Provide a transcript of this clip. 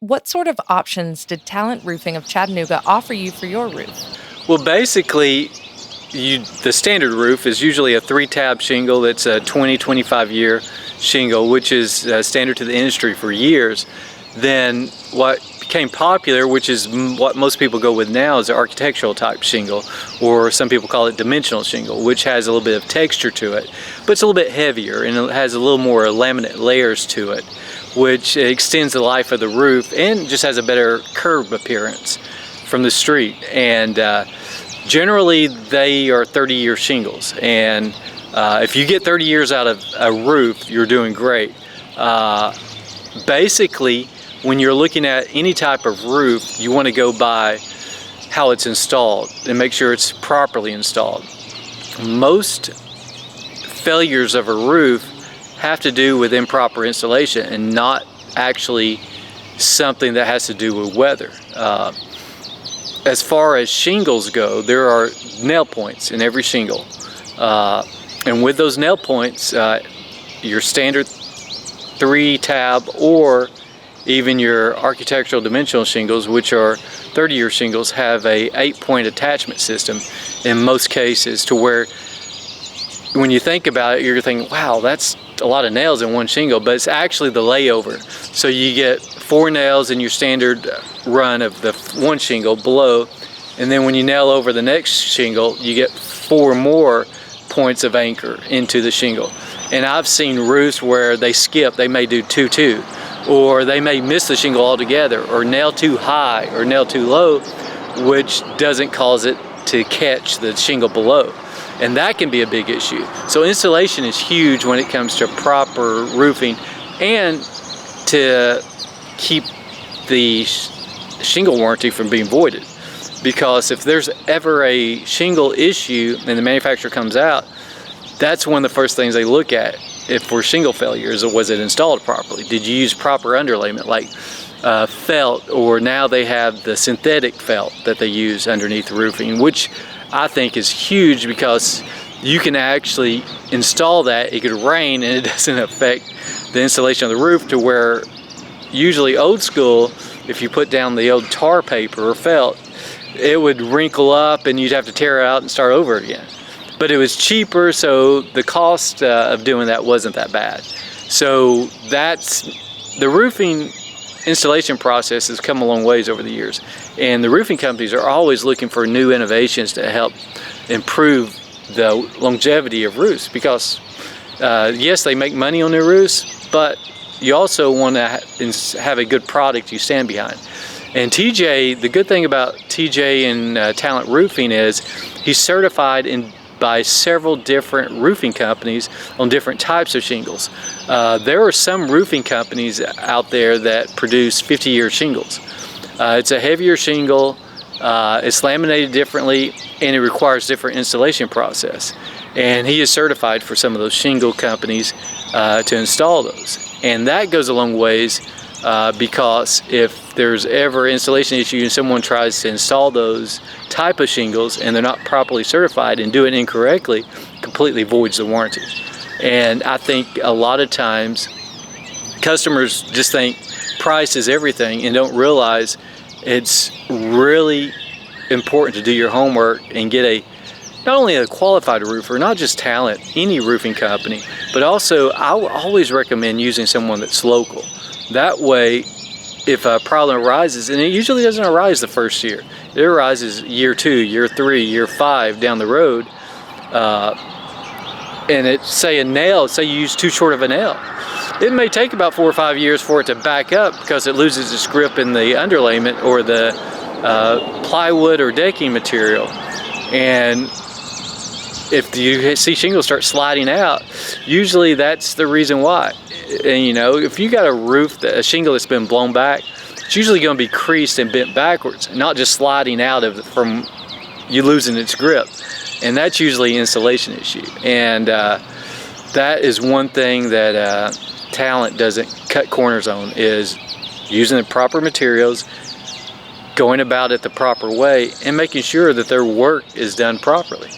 What sort of options did Tallent Roofing of Chattanooga offer you for your roof? Well, basically, the standard roof is usually a 3-tab shingle that's a 25 year shingle, which is standard to the industry for years. Then what became popular, which is what most people go with now, is the architectural type shingle, or some people call it dimensional shingle, which has a little bit of texture to it, but it's a little bit heavier and it has a little more laminate layers to it, which extends the life of the roof and just has a better curb appearance from the street. And generally they are 30-year shingles, and if you get 30 years out of a roof, you're doing great. Basically, when you're looking at any type of roof, you want to go by how it's installed and make sure it's properly installed. Most failures of a roof have to do with improper installation and not actually something that has to do with weather. As far as shingles go, there are nail points in every shingle. And with those nail points, your standard 3-tab or even your architectural dimensional shingles, which are 30-year shingles, have a 8-point attachment system in most cases, to where when you think about it, you're thinking, wow, that's a lot of nails in one shingle, but it's actually the layover. So you get 4 nails in your standard run of the one shingle below, and then when you nail over the next shingle, you get 4 more points of anchor into the shingle. And I've seen roofs where they skip, they may do 2-2, or they may miss the shingle altogether, or nail too high or nail too low, which doesn't cause it to catch the shingle below. And that can be a big issue. So installation is huge when it comes to proper roofing, and to keep the shingle warranty from being voided. Because if there's ever a shingle issue and the manufacturer comes out, that's one of the first things they look at if for shingle failures. Was it installed properly? Did you use proper underlayment, like felt, or now they have the synthetic felt that they use underneath the roofing, which I think is huge, because you can actually install that. It could rain and it doesn't affect the installation of the roof, to where usually old school, if you put down the old tar paper or felt, it would wrinkle up and you'd have to tear it out and start over again. But it was cheaper, so the cost of doing that wasn't that bad. So that's the roofing installation process has come a long ways over the years, and the roofing companies are always looking for new innovations to help improve the longevity of roofs, because yes, they make money on their roofs, but you also want to have a good product you stand behind. And TJ, the good thing about TJ and Tallent Roofing is he's certified by several different roofing companies on different types of shingles. There are some roofing companies out there that produce 50-year shingles. It's a heavier shingle, it's laminated differently, and it requires different installation process. And he is certified for some of those shingle companies to install those. And that goes a long ways, because if there's ever installation issue and someone tries to install those type of shingles and they're not properly certified and do it incorrectly, completely voids the warranty. And I think a lot of times customers just think price is everything and don't realize it's really important to do your homework and get not only a qualified roofer, not just Tallent, any roofing company, but also I would always recommend using someone that's local. That way, if a problem arises, and it usually doesn't arise the first year, it arises year 2, year 3, year 5 down the road, and say you use too short of a nail, it may take about 4 or 5 years for it to back up, because it loses its grip in the underlayment or the plywood or decking material. And if you see shingles start sliding out, usually that's the reason why. And you know, if you got a shingle that's been blown back, it's usually going to be creased and bent backwards, not just sliding out from you losing its grip. And that's usually an installation issue. And that is one thing that Tallent doesn't cut corners on, is using the proper materials, going about it the proper way, and making sure that their work is done properly.